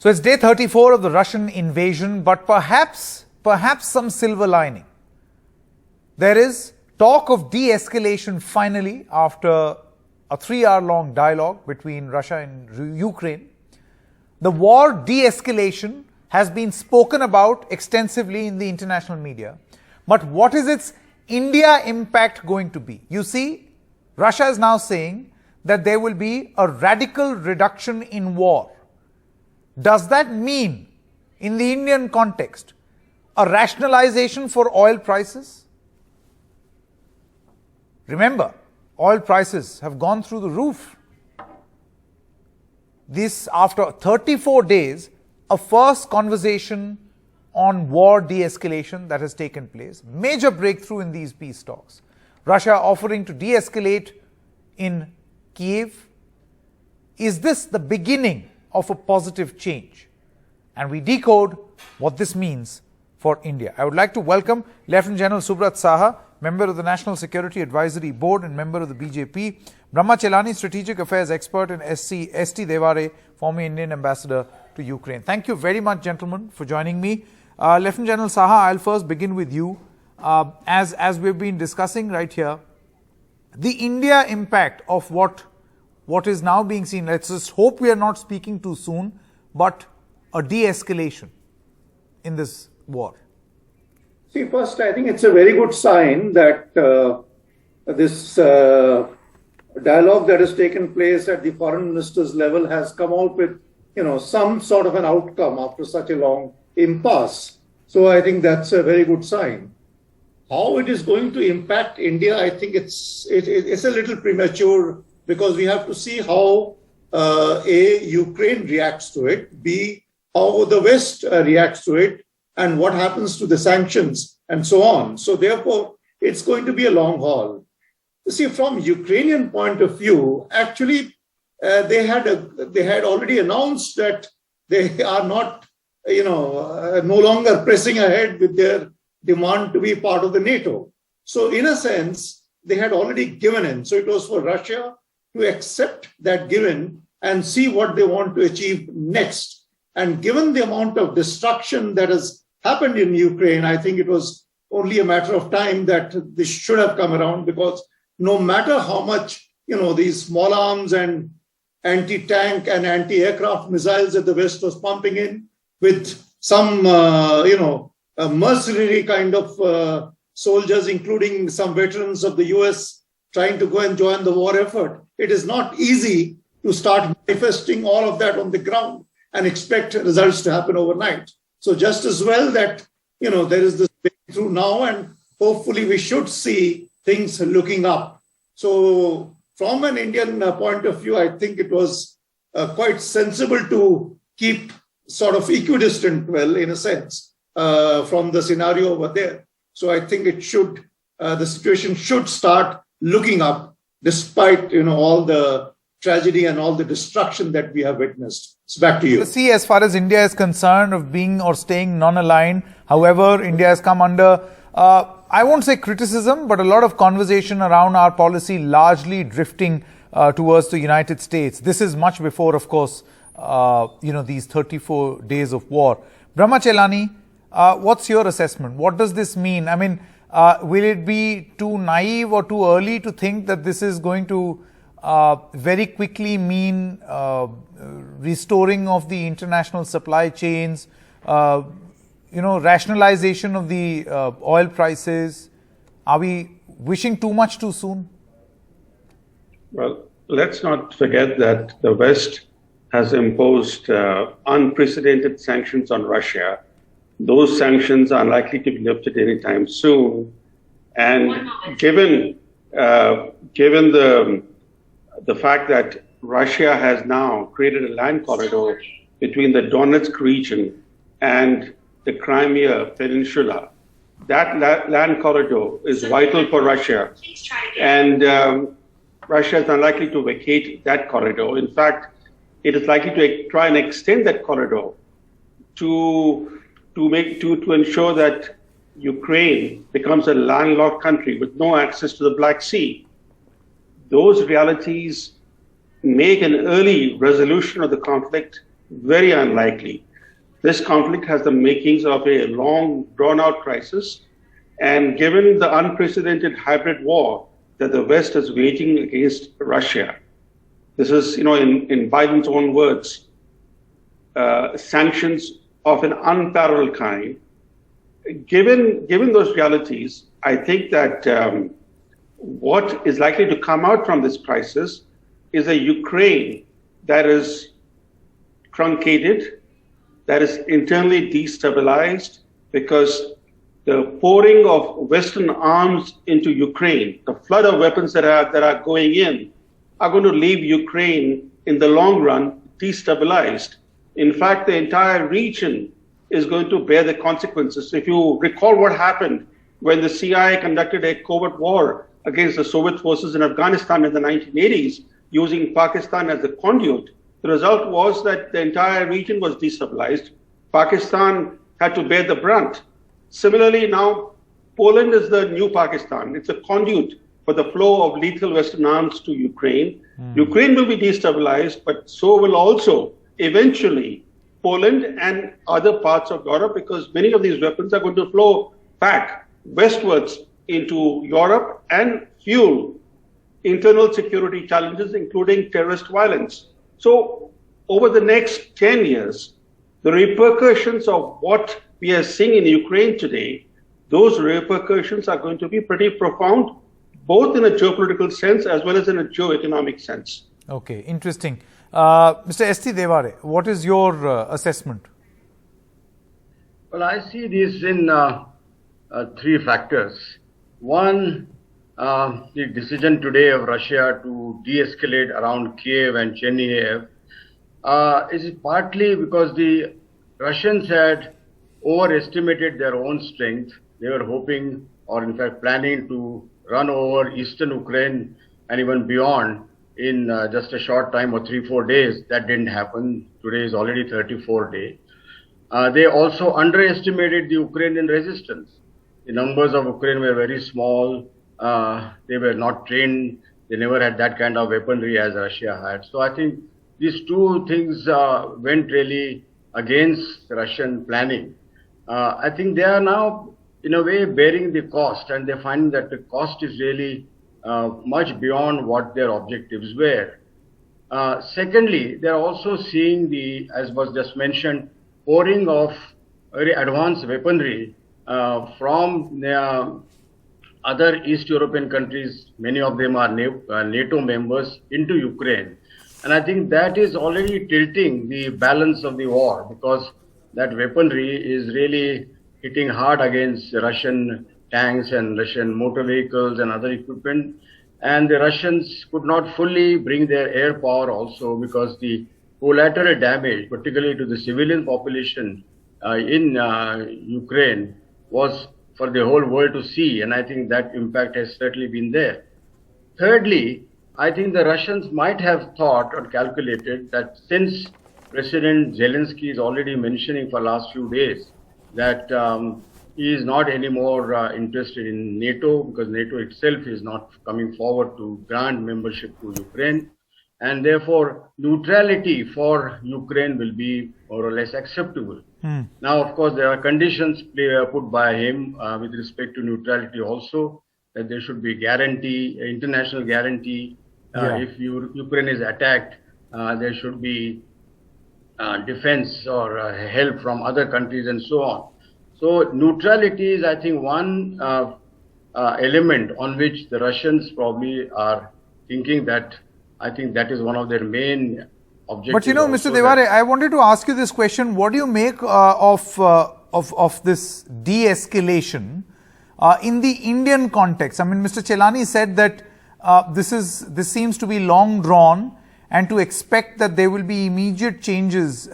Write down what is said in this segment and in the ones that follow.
So it's day 34 of the Russian invasion, but perhaps some silver lining. There is talk of de-escalation finally after a 3-hour-long dialogue between Russia and Ukraine. The war de-escalation has been spoken about extensively in the international media. But what is its India impact going to be? You see, Russia is now saying that there will be a radical reduction in war. Does that mean, in the Indian context, a rationalization for oil prices? Remember, oil prices have gone through the roof. This, after 34 days, a first conversation on war de-escalation that has taken place. Major breakthrough in these peace talks. Russia offering to de-escalate in Kiev. Is this the beginning of a positive change? And we decode what this means for India. I would like to welcome Lieutenant General Subrat Saha, member of the National Security Advisory Board and member of the BJP, Brahma Chelani, Strategic Affairs Expert, and S.T. Devare, former Indian Ambassador to Ukraine. Thank you very much, gentlemen, for joining me. Lieutenant General Saha, I'll first begin with you. As we've been discussing right here, the India impact of what is now being seen, let's just hope we are not speaking too soon, but a de-escalation in this war. See, first, I think it's a very good sign that this dialogue that has taken place at the foreign ministers level has come out with, some sort of an outcome after such a long impasse. So I think that's a very good sign. How it is going to impact India, I think it's a little premature, because we have to see how A, Ukraine reacts to it, B, how the West reacts to it, and what happens to the sanctions, and so on. So therefore, it's going to be a long haul. You see, from Ukrainian point of view, actually, they had already announced that they are not, no longer pressing ahead with their demand to be part of the NATO. So in a sense, they had already given in. So it was for Russia to accept that given and see what they want to achieve next. And given the amount of destruction that has happened in Ukraine, I think it was only a matter of time that this should have come around, because no matter how much, these small arms and anti-tank and anti-aircraft missiles that the West was pumping in, with some, a mercenary kind of soldiers, including some veterans of the US, trying to go and join the war effort. It is not easy to start manifesting all of that on the ground and expect results to happen overnight. So just as well that, there is this breakthrough now, and hopefully we should see things looking up. So from an Indian point of view, I think it was quite sensible to keep sort of equidistant, in a sense, from the scenario over there. So I think it should, the situation should start looking up, despite, all the tragedy and all the destruction that we have witnessed. It's back to you. See, as far as India is concerned, of being or staying non-aligned, however, India has come under, I won't say criticism, but a lot of conversation around our policy largely drifting towards the United States. This is much before, of course, these 34 days of war. Brahma Chelani, what's your assessment? What does this mean? I mean, will it be too naive or too early to think that this is going to very quickly mean restoring of the international supply chains, rationalization of the oil prices? Are we wishing too much too soon? Well, let's not forget that the West has imposed unprecedented sanctions on Russia. Those sanctions are likely to be lifted anytime soon. And given the fact that Russia has now created a land corridor between the Donetsk region and the Crimea Peninsula, that land corridor is vital for Russia. And Russia is unlikely to vacate that corridor. In fact, it is likely to try and extend that corridor to ensure that Ukraine becomes a landlocked country with no access to the Black Sea. Those realities make an early resolution of the conflict very unlikely. This conflict has the makings of a long, drawn-out crisis, and given the unprecedented hybrid war that the West is waging against Russia, this is, in Biden's own words, sanctions of an unparalleled kind. Given those realities, I think that what is likely to come out from this crisis is a Ukraine that is truncated, that is internally destabilized, because the pouring of Western arms into Ukraine, the flood of weapons that are going in, are going to leave Ukraine in the long run destabilized. In fact, the entire region is going to bear the consequences. If you recall what happened when the CIA conducted a covert war against the Soviet forces in Afghanistan in the 1980s, using Pakistan as the conduit, the result was that the entire region was destabilized. Pakistan had to bear the brunt. Similarly, now Poland is the new Pakistan. It's a conduit for the flow of lethal Western arms to Ukraine. Ukraine will be destabilized, but so will also eventually Poland and other parts of Europe, because many of these weapons are going to flow back westwards into Europe and fuel internal security challenges, including terrorist violence. So over the next 10 years, the repercussions of what we are seeing in Ukraine today, those repercussions are going to be pretty profound, both in a geopolitical sense as well as in a geoeconomic sense. Okay, interesting. Mr. S.T. Devare, what is your assessment? Well, I see this in three factors. One, the decision today of Russia to de-escalate around Kiev and Chernihiv is partly because the Russians had overestimated their own strength. They were hoping, or in fact planning, to run over eastern Ukraine and even beyond in just a short time of 3-4 days. That didn't happen. Today is already 34th day. They also underestimated the Ukrainian resistance. The numbers of Ukraine were very small. They were not trained. They never had that kind of weaponry as Russia had. So I think these two things went really against Russian planning. I think they are now, in a way, bearing the cost, and they find that the cost is really much beyond what their objectives were. Secondly, they are also seeing the, as was just mentioned, pouring of very advanced weaponry from other East European countries. Many of them are NATO members, into Ukraine. And I think that is already tilting the balance of the war, because that weaponry is really hitting hard against Russian tanks and Russian motor vehicles and other equipment. And the Russians could not fully bring their air power also, because the collateral damage, particularly to the civilian population in Ukraine, was for the whole world to see. And I think that impact has certainly been there. Thirdly, I think the Russians might have thought or calculated that since President Zelensky is already mentioning for last few days that he is not anymore interested in NATO, because NATO itself is not coming forward to grant membership to Ukraine, and therefore neutrality for Ukraine will be more or less acceptable. Now, of course, there are conditions put by him with respect to neutrality also, that there should be guarantee, international guarantee. If Ukraine is attacked, there should be defense or help from other countries and so on. So neutrality is, I think, one element on which the Russians probably are thinking that. I think that is one of their main objectives. But Mr. Devare, I wanted to ask you this question. What do you make of this de-escalation in the Indian context? I mean, Mr. Chelani said that this seems to be long drawn, and to expect that there will be immediate changes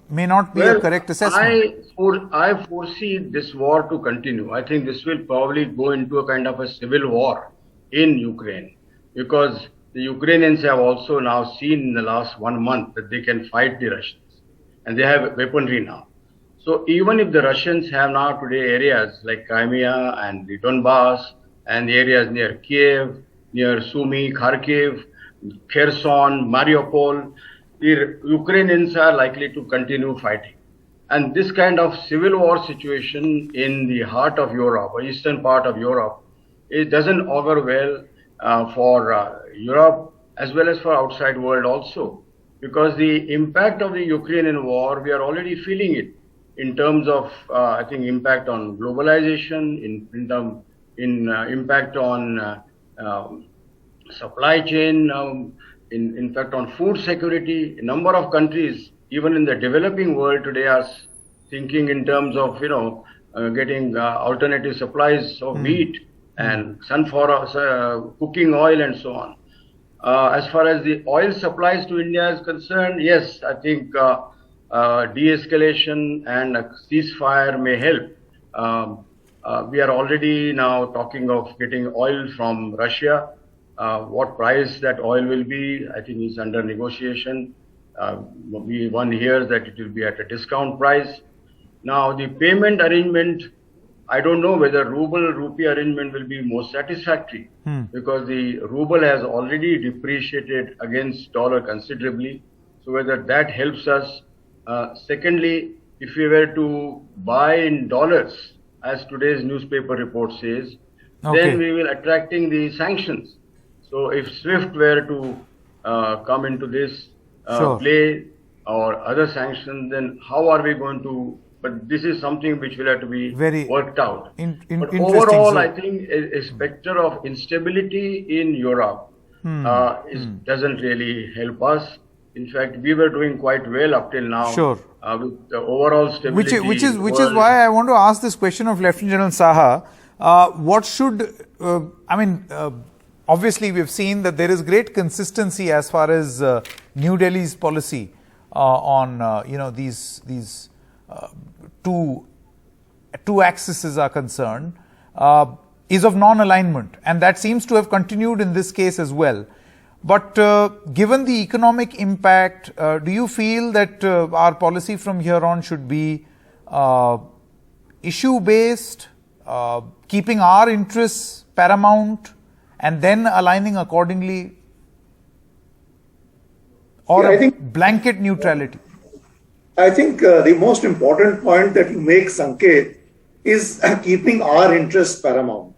may not be a correct assessment. I foresee this war to continue. I think this will probably go into a kind of a civil war in Ukraine, because the Ukrainians have also now seen in the last 1 month that they can fight the Russians, and they have weaponry now. So even if the Russians have now today areas like Crimea and the Donbass and the areas near Kiev, near Sumy, Kharkiv, Kherson, Mariupol, the Ukrainians are likely to continue fighting. And this kind of civil war situation in the heart of Europe, or eastern part of Europe, it doesn't augur well for Europe as well as for outside world also. Because the impact of the Ukrainian war, we are already feeling it in terms of, I think, impact on globalization, impact on supply chain, in fact on food security. A number of countries, even in the developing world today, are thinking in terms of, getting alternative supplies of wheat and sunflower, cooking oil and so on. As far as the oil supplies to India is concerned, yes, I think de-escalation and a ceasefire may help. We are already now talking of getting oil from Russia. What price that oil will be, I think is under negotiation. One hears that it will be at a discount price. Now the payment arrangement, I don't know whether ruble-rupee arrangement will be more satisfactory because the ruble has already depreciated against dollar considerably. So whether that helps us. Secondly, if we were to buy in dollars, as today's newspaper report says, then we will attracting the sanctions. So if SWIFT were to come into this play or other sanctions, then how are we going to? But this is something which will have to be worked out. But overall, I think a specter of instability in Europe doesn't really help us. In fact, we were doing quite well up till now with the overall stability. Which is why I want to ask this question of Lieutenant General Saha. What should obviously we've seen that there is great consistency as far as New Delhi's policy on these two axes are concerned, is of non-alignment, and that seems to have continued in this case as well. But given the economic impact, do you feel that our policy from here on should be issue-based, keeping our interests paramount, and then aligning accordingly, or I think blanket neutrality? I think the most important point that you make, Sanket, is keeping our interests paramount.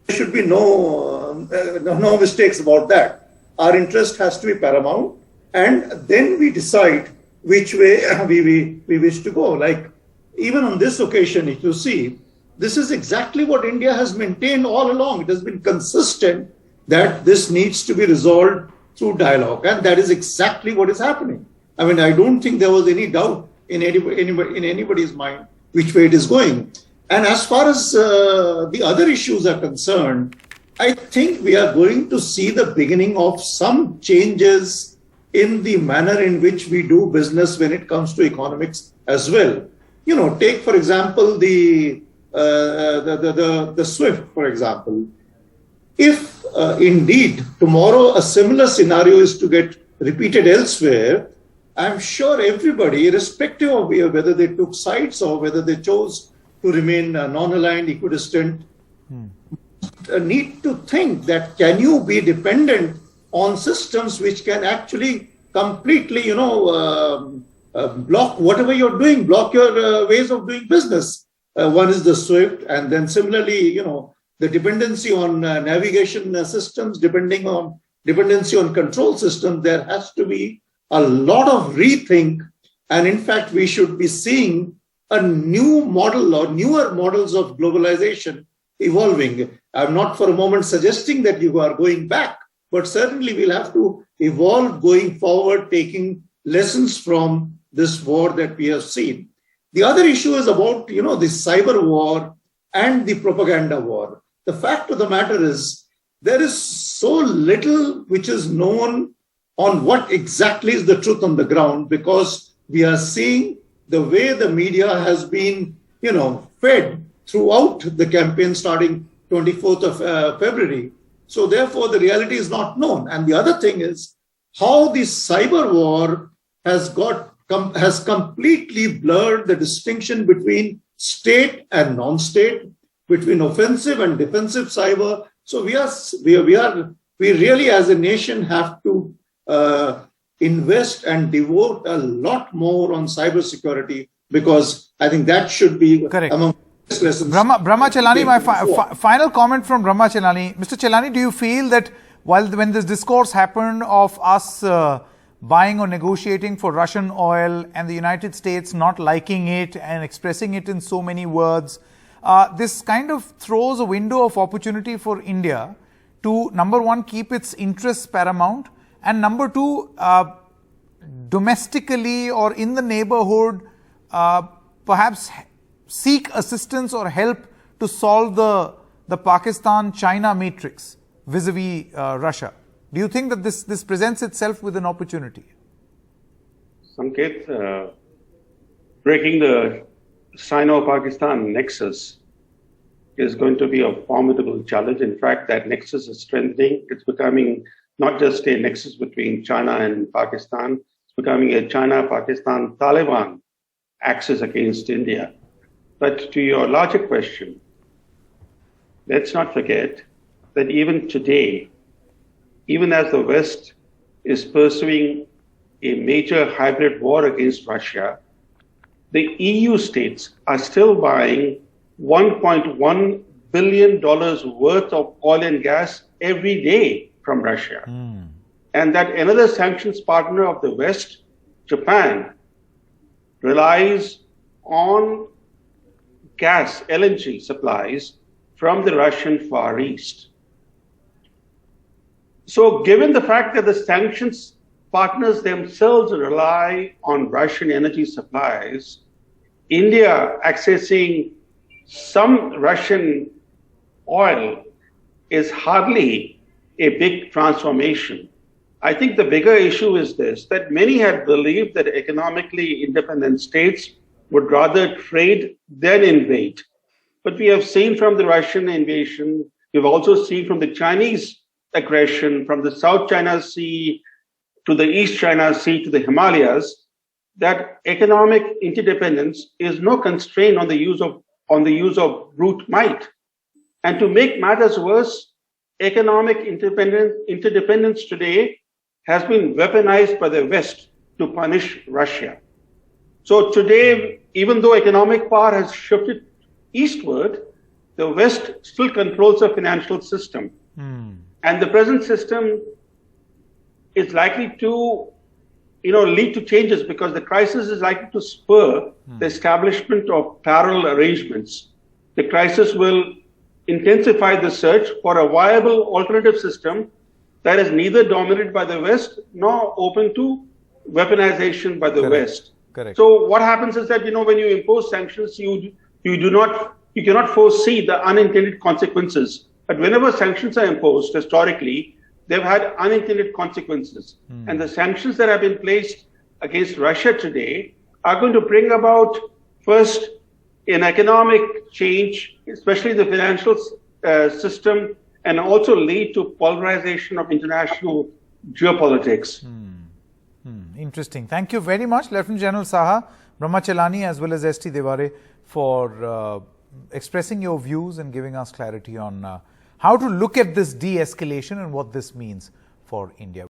There should be no mistakes about that. Our interest has to be paramount, and then we decide which way we wish to go. Like even on this occasion, if you see, this is exactly what India has maintained all along. It has been consistent that this needs to be resolved through dialogue, and that is exactly what is happening. I mean, I don't think there was any doubt in anybody's mind which way it is going. And as far as the other issues are concerned, I think we are going to see the beginning of some changes in the manner in which we do business when it comes to economics as well. Take for example the SWIFT, for example. If indeed tomorrow a similar scenario is to get repeated elsewhere, I'm sure everybody, irrespective of whether they took sides or whether they chose to remain non-aligned, equidistant, need to think that can you be dependent on systems which can actually completely, block whatever you're doing, block your ways of doing business. One is the SWIFT, and then similarly, the dependency on navigation systems, dependency on control systems. There has to be a lot of rethink, and in fact, we should be seeing a new model or newer models of globalization evolving. I'm not for a moment suggesting that you are going back, but certainly we'll have to evolve going forward, taking lessons from this war that we have seen. The other issue is about, the cyber war and the propaganda war. The fact of the matter is there is so little which is known on what exactly is the truth on the ground, because we are seeing the way the media has been, fed throughout the campaign starting 24th of February. So therefore, the reality is not known. And the other thing is how the cyber war has completely blurred the distinction between state and non-state, between offensive and defensive cyber. So we really as a nation have to invest and devote a lot more on cybersecurity, because I think that should be among the lessons. Brahma Chelani, my final comment from Brahma Chelani. Mr. Chelani, do you feel that when this discourse happened of us buying or negotiating for Russian oil and the United States not liking it and expressing it in so many words, this kind of throws a window of opportunity for India to, number one, keep its interests paramount, and number two, domestically or in the neighborhood, perhaps seek assistance or help to solve the Pakistan-China matrix vis-a-vis Russia. Do you think that this presents itself with an opportunity? Sanket, breaking the Sino-Pakistan nexus is going to be a formidable challenge. In fact, that nexus is strengthening. It's becoming not just a nexus between China and Pakistan, it's becoming a China-Pakistan-Taliban axis against India. But to your larger question, let's not forget that even today, even as the West is pursuing a major hybrid war against Russia, the EU states are still buying $1.1 billion worth of oil and gas every day from Russia. And that another sanctions partner of the West, Japan, relies on gas, LNG supplies from the Russian Far East. So given the fact that the sanctions partners themselves rely on Russian energy supplies, India accessing some Russian oil is hardly a big transformation. I think the bigger issue is this, that many had believed that economically independent states would rather trade than invade. But we have seen from the Russian invasion, we've also seen from the Chinese aggression, from the South China Sea to the East China Sea to the Himalayas, that economic interdependence is no constraint on the use of brute might. And to make matters worse, economic interdependence today has been weaponized by the West to punish Russia. So today, even though economic power has shifted eastward, the West still controls the financial system. And the present system is likely to lead to changes, because the crisis is likely to spur the establishment of parallel arrangements. The crisis will intensify the search for a viable alternative system that is neither dominated by the West nor open to weaponization by the West. Correct. So what happens is that, when you impose sanctions, you cannot foresee the unintended consequences. But whenever sanctions are imposed historically, they've had unintended consequences. And the sanctions that have been placed against Russia today are going to bring about, first, an economic change, especially the financial system, and also lead to polarization of international geopolitics. Interesting. Thank you very much, Lieutenant General Saha, Brahma Chelani, as well as S.T. Devare, for expressing your views and giving us clarity on how to look at this de-escalation and what this means for India.